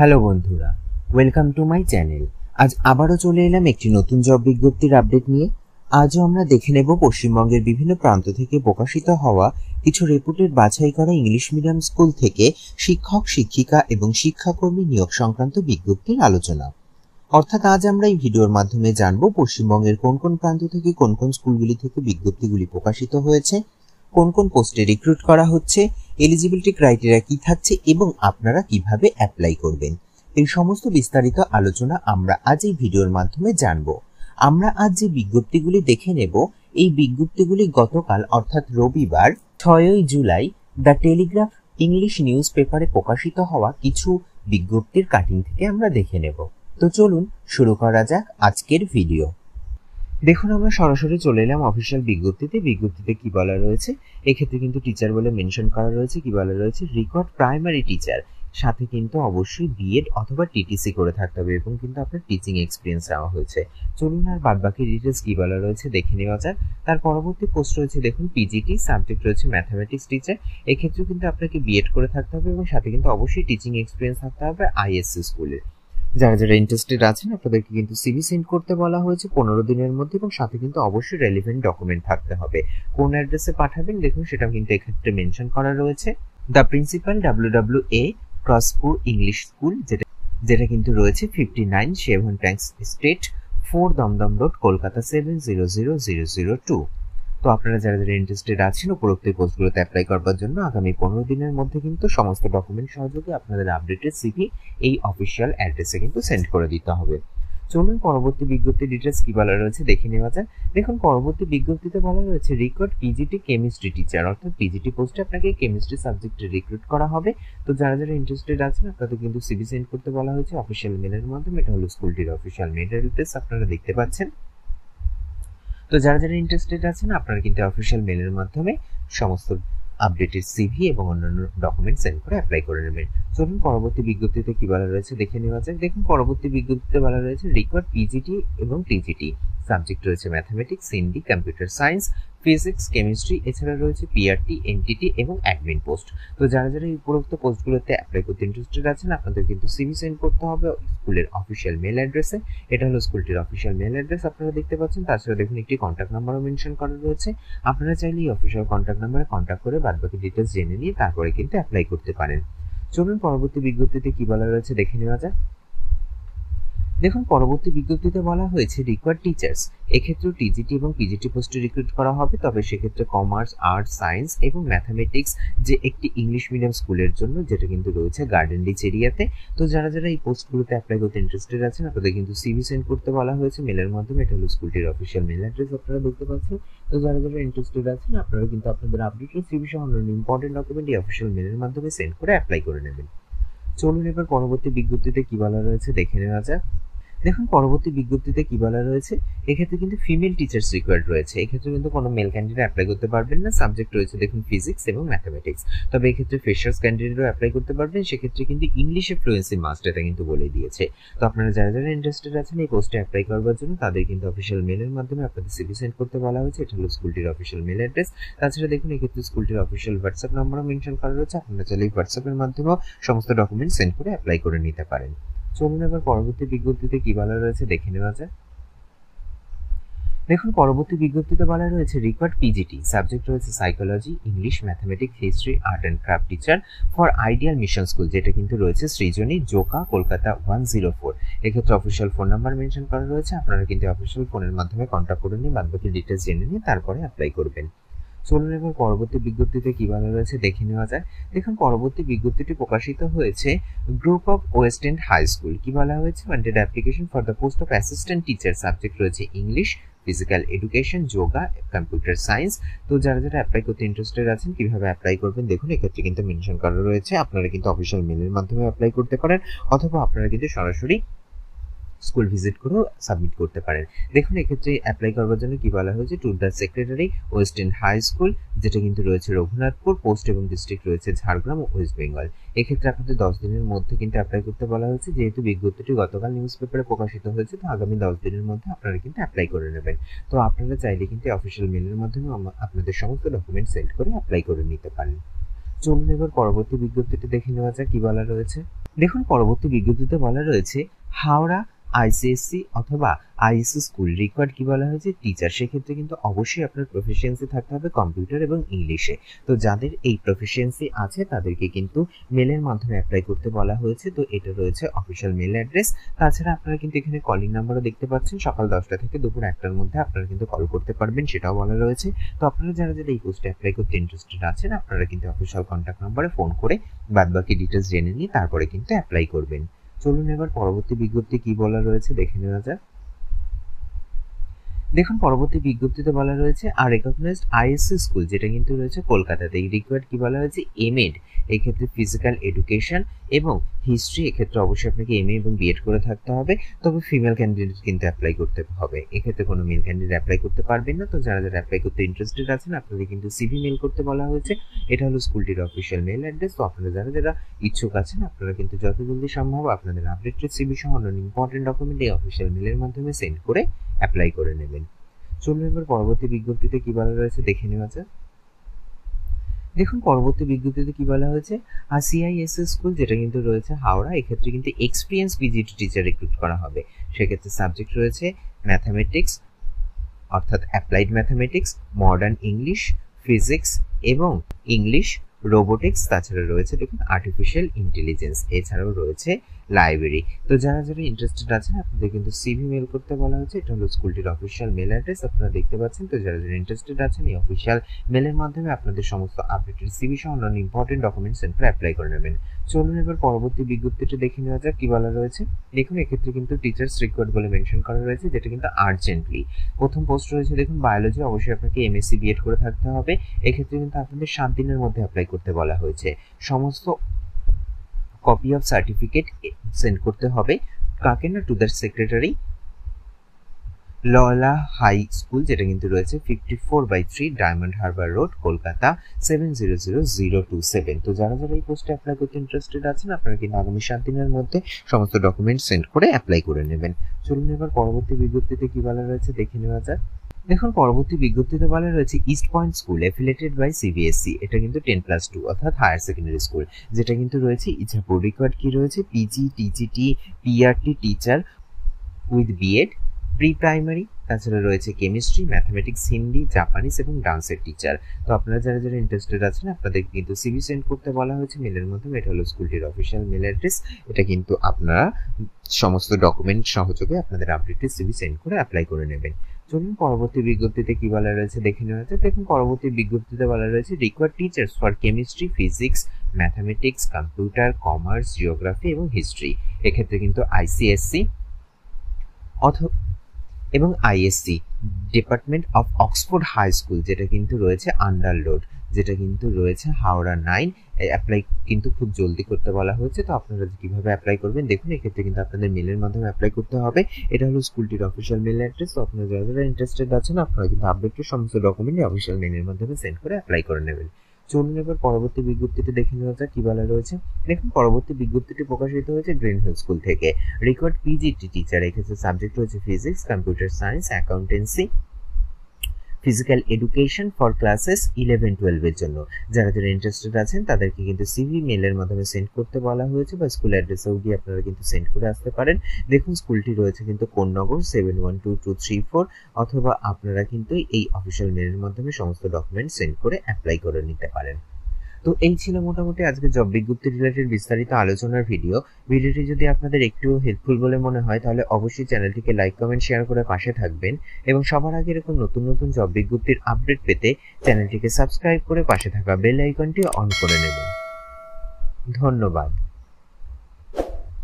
Hello বন্ধুরা, welcome to my channel. আজ আবারও চলে এলাম একটি নতুন জব বিজ্ঞপ্তির আপডেট নিয়ে। আজও আমরা দেখে নেব পশ্চিমবঙ্গের বিভিন্ন প্রান্ত থেকে প্রকাশিত হওয়া কিছু রেপুটেড বাছাই করা ইংলিশ মিডিয়াম স্কুল থেকে শিক্ষক, শিক্ষিকা এবং শিক্ষাকর্মী নিয়োগ সংক্রান্ত বিজ্ঞপ্তির আলোচনা। অর্থাৎ আজ আমরা এই ভিডিওর মাধ্যমে জানব পশ্চিমবঙ্গের কোন কোন প্রান্ত থেকে কোন কোন স্কুলগুলি থেকে বিজ্ঞপ্তিগুলি প্রকাশিত হয়েছে, কোন কোন পোস্টে রিক্রুট করা হচ্ছে, এলিজিবিলিটি ক্রাইটেরিয়া কি থাকছে এবং আপনারা কিভাবে অ্যাপ্লাই করবেন। এই সমস্ত বিস্তারিত আলোচনা আমরা আজ এই ভিডিওর মাধ্যমে জানব। আমরা আজ যে বিজ্ঞপ্তিগুলি দেখে নেব, এই বিজ্ঞপ্তিগুলি গতকাল অর্থাৎ রবিবার 6ই জুলাই দ্য টেলিগ্রাফ ইংলিশ নিউজ পেপারে প্রকাশিত হওয়া কিছু বিজ্ঞপ্তির কাটিং থেকে আমরা দেখে নেব। তো চলুন শুরু করা যাক আজকের ভিডিও। দেখুন, আমরা সরাসরি চলে এলাম অফিসিয়াল বিজ্ঞপ্তিতে কি বলা রয়েছে। এক্ষেত্রে কিন্তু টিচার বলে মেনশন করা রয়েছে। কি বলা রয়েছে, রেকর্ড প্রাইমারি টিচার, সাথে কিন্তু অবশ্যই বিএড অথবা টিটিসি করে থাকতে হবে এবং কিন্তু আপনার টিচিং এক্সপিরিয়েন্স দেওয়া হয়েছে। চলুন আর বাদ বাকি ডিটেলস কি বলা রয়েছে দেখে নেওয়া যাক। তার পরবর্তী পোস্ট রয়েছে দেখুন পিজিটি, সাবজেক্ট রয়েছে ম্যাথামেটিক্স টিচার। এক্ষেত্রে কিন্তু আপনাকে বিএড করে থাকতে হবে এবং সাথে কিন্তু অবশ্যই টিচিং এক্সপিরিয়েন্স থাকতে হবে আইএসসি স্কুলের। যারা যারা ইন্টারেস্টেড আছেন আপনাদেরকে কিন্তু সিভি সেন্ড করতে বলা হয়েছে 15 দিনের মধ্যে এবং সাথে কিন্তু অবশ্যই রেলিভেন্ট ডকুমেন্ট থাকতে হবে। কোন অ্যাড্রেসে পাঠাবেন দেখুন সেটা কিন্তু এক্ষেত্রে মেনশন করা রয়েছে। দ্য প্রিন্সিপাল WWA ক্রসপুর ইংলিশ স্কুল, যেটা কিন্তু রয়েছে 59 seven tanks street, 4 Dum Dum road, Kolkata 700002। তো আপনারা যারা যারা ইন্টারেস্টেড আছেন উপরোক্ত পোস্টগুলোতে অ্যাপ্লাই করবার জন্য আগামী 15 দিনের মধ্যে কিন্তু সমস্ত ডকুমেন্ট সহযোগে আপনাদের আপডেটেড সিভি এই অফিসিয়াল অ্যাড্রেসে কিন্তু সেন্ড করে দিতে হবে। চলুন পরবর্তী বিজ্ঞপ্তির ডিটেলস কি বলা রয়েছে দেখে নেওয়া যায়। দেখুন, পরবর্তী বিজ্ঞপ্তিতে বলা রয়েছে রেকর্ড পিজিটি কেমিস্ট্রি টিচার, অর্থাৎ পিজিটি পোস্টে আপনাকে কেমিস্ট্রি সাবজেক্টে রিক্রুট করা হবে। তো যারা যারা ইন্টারেস্টেড আছেন আপনাদের কিন্তু সিভি সেন্ড করতে বলা হয়েছে অফিসিয়াল মেলের মাধ্যমে। এটা হলো স্কুলটির অফিসিয়াল মেল অ্যাড্রেস, আপনারা দেখতে পাচ্ছেন। তো যারা যারা ইন্টারেস্টেড আছেন আপনারা কিন্তু অফিসিয়াল মেলের মাধ্যমে সমস্ত আপডেটেড সিভি এবং অন্যান্য ডকুমেন্ট সেন্ড করে অ্যাপ্লাই করে নেবেন। চলুন পরবর্তী বিজ্ঞপ্তিতে কি বলা রয়েছে দেখে নেওয়া যাক। দেখুন, পরবর্তী বিজ্ঞপ্তিতে বলা রয়েছে রিকোয়ার্ড পিজিটি এবং টিজিটি, সাবজেক্ট রয়েছে mathematics, Hindi, computer science, physics, chemistry, এছাড়া রয়েছে পিআরটি, এনটিটি এবং অ্যাডমিন পোস্ট। তো যারা যারা এই উপরোক্ত পোস্টগুলোতে অ্যাপ্লাই করতে ইন্টারেস্টেড আছেন আপনাদের কিন্তু সিভি সেন্ড করতে হবে স্কুলের অফিসিয়াল মেল অ্যাড্রেসে। এটা হলো স্কুলটির অফিসিয়াল মেল অ্যাড্রেস, আপনারা দেখতে পাচ্ছেন। তাছাড়া দেখুন একটি কন্ট্যাক্ট নাম্বারও মেনশন করা রয়েছে। আপনারা চাইলে এই অফিসিয়াল কন্ট্যাক্ট নাম্বারে কন্ট্যাক্ট করে বাদবাকি ডিটেলস জেনে নিয়ে তারপরে কিন্তু অ্যাপ্লাই করতে পারেন। চলুন পরবর্তী বিজ্ঞপ্তিতে কি বলা রয়েছে দেখে নেওয়া যাক। দেখুন, পরবর্তী বিজ্ঞপ্তিতে বলা হয়েছে রিকোয়ার্ড টিচার্স, এক্ষেত্রেও টিজিটি এবং পিজিটি পোস্টে রিক্রুট করা হবে। তবে সেক্ষেত্রে কমার্স, আর্টস, সায়েন্স এবং ম্যাথামেটিক্স যে একটি ইংলিশ মিডিয়াম স্কুলের জন্য, যেটা কিন্তু রয়েছে গার্ডেন রিচ এরিয়াতে। তো যারা যারা এই পোস্টগুলোতে অ্যাপ্লাই করতে ইন্টারেস্টেড আছেন আপনাদের কিন্তু সিভি সেন্ড করতে বলা হয়েছে মেলের মাধ্যমে। এটা হলো স্কুলটির অফিসিয়াল মেল অ্যাড্রেস, আপনারা দেখতে পাচ্ছেন। তো যারা যারা ইন্টারেস্টেড আছেন আপনারা কিন্তু আপনাদের আপডেটেড সিভি সহ অন্যান্য ইম্পর্টেন্ট ডকুমেন্ট এই অফিসিয়াল মেলের মাধ্যমে সেন্ড করে অ্যাপ্লাই করে নেবেন। চলুন এবার পরবর্তী বিজ্ঞপ্তিতে কি বলা রয়েছে দেখে নেওয়া যাক। দেখুন, পরবর্তী বিজ্ঞপ্তিতে কি বলা রয়েছে, এক্ষেত্রে কিন্তু ফিমেল টিচার্স রিকোয়ার্ড রয়েছে। এক্ষেত্রে কিন্তু কোনো মেল ক্যান্ডিডেট অ্যাপ্লাই করতে পারবেন না। সাবজেক্ট রয়েছে দেখুন ফিজিক্স এবং ম্যাথামেটিক্স। তবে এক্ষেত্রে ফ্রেশার্স ক্যান্ডিডেটও অ্যাপ্লাই করতে পারবেন। সেক্ষেত্রে কিন্তু ইংলিশে ফ্লুয়েন্সি মাস্ট, এটা কিন্তু বলে দিয়েছে। তো আপনারা যারা যারা ইন্টারেস্টেড আছেন এই পোস্টে অ্যাপ্লাই করবার জন্য তাদের কিন্তু অফিসিয়াল মেলের মাধ্যমে আপনাদের সিভি সেন্ড করতে বলা হয়েছে। এটা হলো স্কুলটির অফিসিয়াল মেল অ্যাড্রেস। তাছাড়া দেখুন এক্ষেত্রে স্কুলটির অফিসিয়াল হোয়াটসঅ্যাপ নাম্বারও মেনশন করা রয়েছে। আপনারা চাইলে এই হোয়াটসঅ্যাপের মাধ্যমেও সমস্ত ডকুমেন্ট সেন্ড করে অ্যাপ্লাই করে নিতে পারেন। চলুন এবার পরবর্তী বিজ্ঞপ্তিতে কি বলা রয়েছে দেখে নেওয়া যায়। দেখুন, পরবর্তী বিজ্ঞপ্তিতে বলা রয়েছে রিকোয়ার্ড পিজিটি, সাবজেক্ট রয়েছে psychology, English, mathematics, history, art and craft teacher for ideal mission school, যেটা কিন্তু রয়েছে সৃজনী, জোকা, কলকাতা 104। এক্ষেত্রে অফিসিয়াল ফোন নাম্বার মেনশন করা রয়েছে। আপনারা কিন্তু অফিসিয়াল ফোনের মাধ্যমে কন্ট্যাক্ট করে নিয়ে বাদবাকি ডিটেলস জেনে নিয়ে তারপরে অ্যাপ্লাই করবেন। চলুন এবার পরবর্তী বিজ্ঞপ্তিতে কি বলা রয়েছে দেখে নেওয়া যায়। দেখুন, পরবর্তী বিজ্ঞপ্তিটি প্রকাশিত হয়েছে group of West End high school. কি বলা হয়েছে, wanted application for the post of assistant teacher, subject রয়েছে English, physical education, yoga, computer science. তো যারা যারা অ্যাপ্লাই করতে ইন্টারেস্টেড আছেন কিভাবে অ্যাপ্লাই করবেন দেখুন এক্ষেত্রে কিন্তু মেনশন করা রয়েছে। আপনারা কিন্তু অফিসিয়াল মেলের মাধ্যমে অ্যাপ্লাই করতে পারেন অথবা আপনারা কিন্তু সরাসরি স্কুল ভিজিট করেও সাবমিট করতে পারেন। দেখুন এক্ষেত্রে অ্যাপ্লাই করবার জন্য কি বলা হয়েছে, to the secretary West End high school, যেটা কিন্তু রয়েছে রঘুনাথপুর, পোস্ট এবং ডিস্ট্রিক্ট রয়েছে ঝাড়গ্রাম ও ওয়েস্ট বেঙ্গল। এক্ষেত্রে আপনাদের 10 দিনের মধ্যে কিন্তু অ্যাপ্লাই করতে বলা হয়েছে। যেহেতু বিজ্ঞপ্তিটি গতকাল নিউজ পেপারে প্রকাশিত হয়েছে তো আগামী 10 দিনের মধ্যে আপনারা কিন্তু অ্যাপ্লাই করে নেবেন। তো আপনারা চাইলে কিন্তু অফিসিয়াল মেলের মাধ্যমে আপনাদের সমস্ত ডকুমেন্ট সেন্ড করে অ্যাপ্লাই করে নিতে পারেন। চলুন এবার পরবর্তী বিজ্ঞপ্তিটি দেখে নেওয়া যাক কি বলা রয়েছে। দেখুন পরবর্তী বিজ্ঞপ্তিতে বলা রয়েছে হাওড়া আইসিএসসি অথবা আইএসসি স্কুল রিকোয়ার্ড কি বলা হয়েছে টিচার। সেক্ষেত্রে কিন্তু অবশ্যই আপনার প্রফিসিয়েন্সি থাকতে হবে কম্পিউটার এবং ইংলিশে। তো যাদের এই প্রফিসিয়েন্সি আছে তাদেরকে কিন্তু মেলের মাধ্যমে অ্যাপ্লাই করতে বলা হয়েছে। তো এটা রয়েছে অফিসিয়াল মেল অ্যাড্রেস। তাছাড়া আপনারা কিন্তু এখানে কলিং নাম্বারও দেখতে পাচ্ছেন, সকাল 10টা থেকে দুপুর 1টার মধ্যে আপনারা কিন্তু কল করতে পারবেন, সেটাও বলা রয়েছে। তো আপনারা যারা যারা এই পোস্টে অ্যাপ্লাই করতে ইন্টারেস্টেড আছেন আপনারা কিন্তু অফিসিয়াল কন্ট্যাক্ট নাম্বারে ফোন করে বাদবাকি ডিটেলস জেনে নিয়ে তারপরে কিন্তু অ্যাপ্লাই করবেন। চলুন এবার পরবর্তী বিজ্ঞপ্তি কি বলা রয়েছে দেখে নেওয়া যাক। দেখুন পরবর্তী বিজ্ঞপ্তিতে বলা রয়েছে আর রেকগনাইজড আইএসসি স্কুল, যেটা কিন্তু রয়েছে কলকাতাতে। এই রিকোয়ার্ড কি বলা হয়েছে এমএড, এই ক্ষেত্রে ফিজিক্যাল এডুকেশন এবং হিস্ট্রি। এক্ষেত্রে অবশ্যই আপনাকে এমএ এবং বিএড করে থাকতে হবে, তবে ফিমেল ক্যান্ডিডেট কিন্তু অ্যাপ্লাই করতে হবে। এক্ষেত্রে কোনো মেল ক্যান্ডিডেট অ্যাপ্লাই করতে পারবেন না। তো যারা যারা অ্যাপ্লাই করতে ইন্টারেস্টেড আছেন আপনাদের কিন্তু সিভি মেল করতে বলা হয়েছে। এটা হলো স্কুলটির অফিসিয়াল মেল অ্যাড্রেস। তো আপনারা যারা যারা ইচ্ছুক আছেন আপনারা কিন্তু যত জলদি সম্ভব আপনাদের আপডেটেড সিভি সহ অন্যান্য ইম্পর্টেন্ট ডকুমেন্ট এই অফিসিয়াল মেলের মাধ্যমে সেন্ড করে অ্যাপ্লাই করে নেবেন। চলুন এবার পরবর্তী বিজ্ঞপ্তিতে কি বলা রয়েছে দেখে নেওয়া যাক। দেখুন পরবর্তী বিজ্ঞপ্তিতে কি বলা হয়েছে আর সিআইএসএস স্কুল, যেটা কিন্তু রয়েছে হাওড়া। এক্ষেত্রে কিন্তু এক্সপিরিয়েন্স ভিজিট টিচার রিক্রুট করা হবে। সেক্ষেত্রে সাবজেক্ট রয়েছে ম্যাথামেটিক্স অর্থাৎ applied mathematics, modern English, physics এবং ইংলিশ, রোবোটিক্স। তাছাড়া রয়েছে দেখুন আর্টিফিশিয়াল ইন্টেলিজেন্স, এছাড়াও রয়েছে লাইব্রেরি। তো যারা যারা ইন্টারেস্টেড আছেন আপনাদের কিন্তু সিভি মেল করতে বলা হয়েছে। এটা হলো স্কুলটির অফিসিয়াল মেল অ্যাড্রেস, আপনারা দেখতে পাচ্ছেন। তো যারা যারা ইন্টারেস্টেড আছেন এই অফিসিয়াল মেলের মাধ্যমে আপনাদের সমস্ত আপডেটেড সিভি সহ অন্যান্য ইম্পর্টেন্ট ডকুমেন্টস সেন্টারে অ্যাপ্লাই করে নেবেন। চলুন এবার পরবর্তী বিজ্ঞপ্তিটা দেখে নেওয়া যাক কি বলা রয়েছে। দেখুন এক্ষেত্রে কিন্তু টিচার্স রিকোয়ার্ড বলে মেনশন করা রয়েছে, যেটা কিন্তু আর্জেন্টলি। প্রথম পোস্ট রয়েছে দেখুন বায়োলজি, অবশ্যই আপনাকে এমএসসি বিএড করে থাকতে হবে। এক্ষেত্রে কিন্তু আপনাদের 7 দিনের মধ্যে অ্যাপ্লাই করতে বলা হয়েছে। সমস্ত কপি অফ সার্টিফিকেট সেন্ড করতে হবে কাকে না, to the secretary Loyola high school, যেটা কিন্তু রয়েছে 54/3 ডায়মন্ড হারবার রোড, কলকাতা 700027। তো যারা যারা এই পোস্টে অ্যাপ্লাই করতে ইন্টারেস্টেড আছেন আপনারা কিন্তু আগামী 7 দিনের মধ্যে সমস্ত ডকুমেন্ট সেন্ড করে অ্যাপ্লাই করে নেবেন। চলুন এবার পরবর্তী বিজ্ঞপ্তিতে কি বলা রয়েছে দেখে নেওয়া যাক। দেখুন পরবর্তী বিজ্ঞপ্তিতে বলা রয়েছে East Point School affiliated by CBSC. এটা কিন্তু 10+2 অর্থাৎ হায়ার সেকেন্ডারি স্কুল, যেটা কিন্তু রয়েছে ইচ্ছাপুর। রিকোয়ার্ড কি রয়েছে PG, TGT, PRT teacher with B Ed, pre primary. তাছাড়া রয়েছে কেমিস্ট্রি, ম্যাথামেটিক্স, হিন্দি, জাপানিজ এবং ডান্সের টিচার। তো আপনারা যারা যারা ইন্টারেস্টেড আছেন আপনাদের কিন্তু সিভি সেন্ড করতে বলা হয়েছে মেলের মাধ্যমে। এটা হলো স্কুলটির অফিসিয়াল মেল অ্যাড্রেস। এটা কিন্তু আপনারা সমস্ত ডকুমেন্ট সহযোগে আপনাদের আপডেটেড সিভি সেন্ড করে অ্যাপ্লাই করে নেবেন। চলুন পরবর্তী বিজ্ঞপ্তিতে কি বলা রয়েছে দেখে নেওয়া যাক। দেখুন পরবর্তী বিজ্ঞপ্তিতে বলা রয়েছে required teachers for chemistry, physics, mathematics, computer, commerce, geography এবং হিস্ট্রি। এক্ষেত্রে কিন্তু আইসিএসসি এবং ISC department of Oxford High school, যেটা কিন্তু রয়েছে আন্ডার রোড, যেটা কিন্তু রয়েছে হাওড়া 9। অ্যাপ্লাই কিন্তু খুব জলদি করতে বলা হয়েছে। তো আপনারা কিভাবে অ্যাপ্লাই করবেন দেখুন, এক্ষেত্রে কিন্তু আপনাদের মেলের মাধ্যমে অ্যাপ্লাই করতে হবে। এটা হলো স্কুলটির অফিসিয়াল মেল অ্যাড্রেস। তো আপনারা যারা যারা ইন্টারেস্টেড আছেন আপনারা কিন্তু আপডেটেড সমস্ত ডকুমেন্ট অফিসিয়াল মেলের মাধ্যমে সেন্ড করে অ্যাপ্লাই করে নেবেন। চলুন এবার পরবর্তী বিজ্ঞপ্তিটি দেখে নেওয়া যাক কি বলা রয়েছে। দেখুন পরবর্তী বিজ্ঞপ্তিটি প্রকাশিত হয়েছে গ্রিন হিল স্কুল থেকে। রিকোয়ার্ড পিজিটি টিচার, এক্ষেত্রে সাবজেক্ট রয়েছে physics, computer science, accountancy, physical education for classes 11-12 এর জন্য। যারা যারা ইন্টারেস্টেড আছেন তাদেরকে কিন্তু সিভি মেলের মাধ্যমে সেন্ড করতে বলা হয়েছে, বা স্কুল অ্যাড্রেসেও গিয়ে আপনারা কিন্তু সেন্ড করে আসতে পারেন। দেখুন স্কুলটি রয়েছে কিন্তু কোন্নগর 712234, অথবা আপনারা কিন্তু এই অফিসিয়াল মেলের মাধ্যমে সমস্ত ডকুমেন্ট সেন্ড করে অ্যাপ্লাই করে নিতে পারেন। তো এই ছিল মোটামুটি আজকে জব বিজ্ঞপ্তি রিলেটেড বিস্তারিত আলোচনার ভিডিওটি যদি আপনাদের একটু হেল্পফুল বলে মনে হয় তাহলে অবশ্যই চ্যানেলটিকে লাইক, কমেন্ট, শেয়ার করে পাশে থাকবেন এবং সবার আগে এরকম নতুন নতুন জব বিজ্ঞপ্তির আপডেট পেতে চ্যানেলটিকে সাবস্ক্রাইব করে পাশে থাকা বেল আইকনটি অন করে নেবেন। ধন্যবাদ।